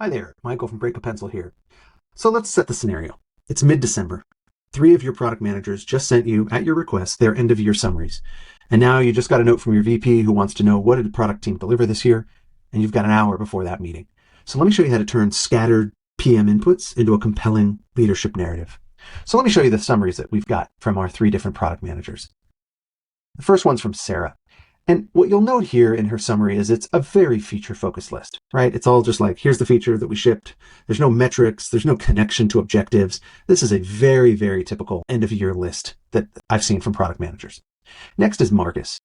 Hi there, Michael from Break a Pencil here. So let's set the scenario. It's mid-December. Three of your product managers just sent you, at your request, their end-of-year summaries. And now you just got a note from your VP who wants to know what did the product team deliver this year, and you've got an hour before that meeting. So let me show you how to turn scattered PM inputs into a compelling leadership narrative. So let me show you the summaries that we've got from our three different product managers. The first one's from Sarah. And what you'll note here in her summary is it's a very feature-focused list, right? It's all just like, here's the feature that we shipped. There's no metrics. There's no connection to objectives. This is a very, very typical end-of-year list that I've seen from product managers. Next is Marcus.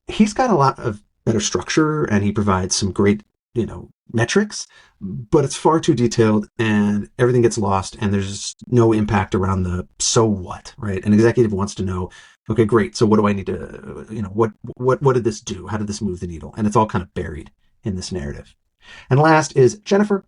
He's got a lot of better structure and he provides some great, metrics, but it's far too detailed and everything gets lost and there's no impact around the so what, right? An executive wants to know, okay, great. So what do I need to, what did this do? How did this move the needle? And it's all kind of buried in this narrative. And last is Jennifer.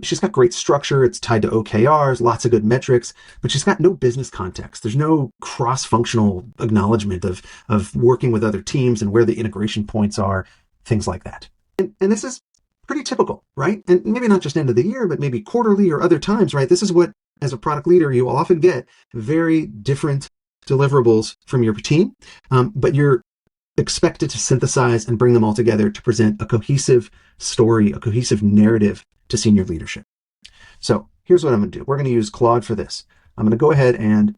She's got great structure. It's tied to OKRs, lots of good metrics, but she's got no business context. There's no cross-functional acknowledgement of working with other teams and where the integration points are, things like that. And this is pretty typical, right? And maybe not just end of the year, but maybe quarterly or other times, right? This is what, as a product leader, you will often get very different deliverables from your team, but you're expected to synthesize and bring them all together to present a cohesive story, a cohesive narrative to senior leadership. So here's what I'm going to do. We're going to use Claude for this. I'm going to go ahead and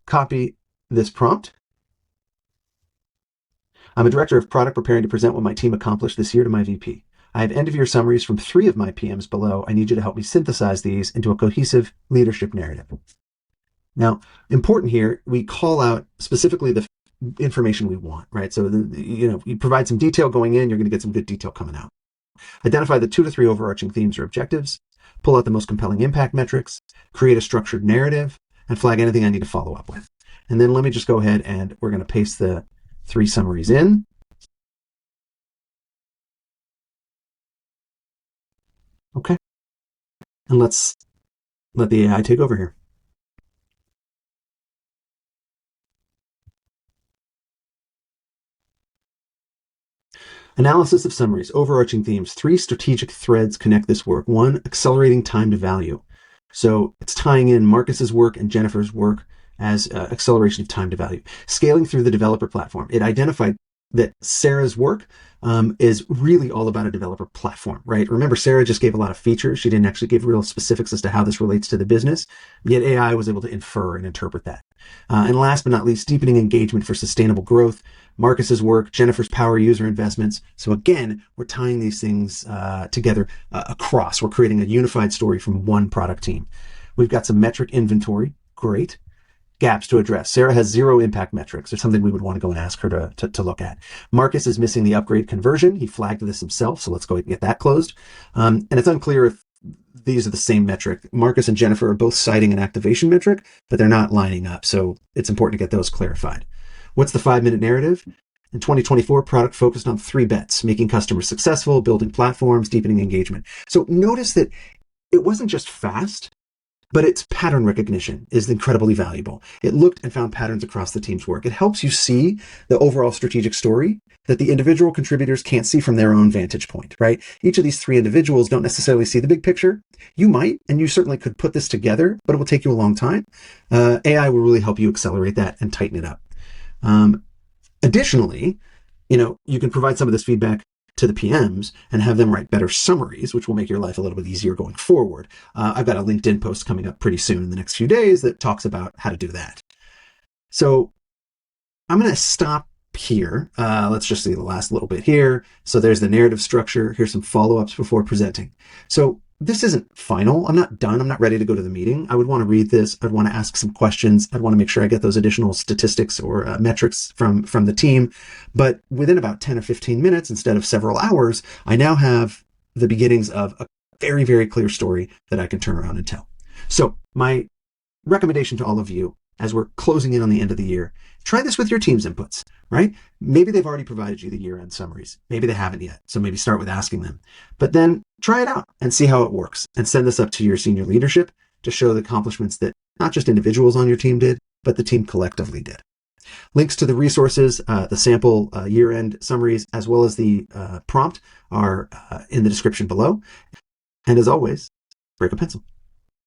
copy this prompt. I'm a director of product preparing to present what my team accomplished this year to my VP. I have end-of-year summaries from 3 of my PMs below. I need you to help me synthesize these into a cohesive leadership narrative. Now, important here, we call out specifically the information we want, right? So, you provide some detail going in, you're going to get some good detail coming out. Identify the 2 to 3 overarching themes or objectives, pull out the most compelling impact metrics, create a structured narrative, and flag anything I need to follow up with. And then let me just go ahead and we're going to paste the 3 summaries in. Okay. And let's let the AI take over here. Analysis of summaries, overarching themes, 3 strategic threads connect this work. 1, accelerating time to value. So it's tying in Marcus's work and Jennifer's work as acceleration of time to value. Scaling through the developer platform. It identified that Sarah's work is really all about a developer platform, right? Remember, Sarah just gave a lot of features. She didn't actually give real specifics as to how this relates to the business, yet AI was able to infer and interpret that. And last but not least, deepening engagement for sustainable growth. Marcus's work, Jennifer's power user investments. So again, we're tying these things together across. We're creating a unified story from one product team. We've got some metric inventory. Great. Gaps to address. Sarah has 0 impact metrics. There's something we would want to go and ask her to look at. Marcus is missing the upgrade conversion. He flagged this himself, so let's go ahead and get that closed. And it's unclear if these are the same metric. Marcus and Jennifer are both citing an activation metric, but they're not lining up, so it's important to get those clarified. What's the 5-minute narrative? In 2024, product focused on 3 bets: making customers successful, building platforms, deepening engagement. So notice that it wasn't just fast, but its pattern recognition is incredibly valuable. It looked and found patterns across the team's work. It helps you see the overall strategic story that the individual contributors can't see from their own vantage point, right? Each of these 3 individuals don't necessarily see the big picture. You might, and you certainly could put this together, but it will take you a long time. AI will really help you accelerate that and tighten it up. Additionally, you can provide some of this feedback to the PMs and have them write better summaries, which will make your life a little bit easier going forward. I've got a LinkedIn post coming up pretty soon in the next few days that talks about how to do that. So I'm going to stop here. Let's just see the last little bit here. So there's the narrative structure. Here's some follow-ups before presenting. So this isn't final. I'm not done. I'm not ready to go to the meeting. I would want to read this. I'd want to ask some questions. I'd want to make sure I get those additional statistics or metrics from the team. But within about 10 or 15 minutes, instead of several hours, I now have the beginnings of a very, very clear story that I can turn around and tell. So my recommendation to all of you, as we're closing in on the end of the year, try this with your team's inputs, right? Maybe they've already provided you the year-end summaries. Maybe they haven't yet. So maybe start with asking them. But then try it out and see how it works and send this up to your senior leadership to show the accomplishments that not just individuals on your team did, but the team collectively did. Links to the resources, the sample year-end summaries, as well as the prompt are in the description below. And as always, break a pencil.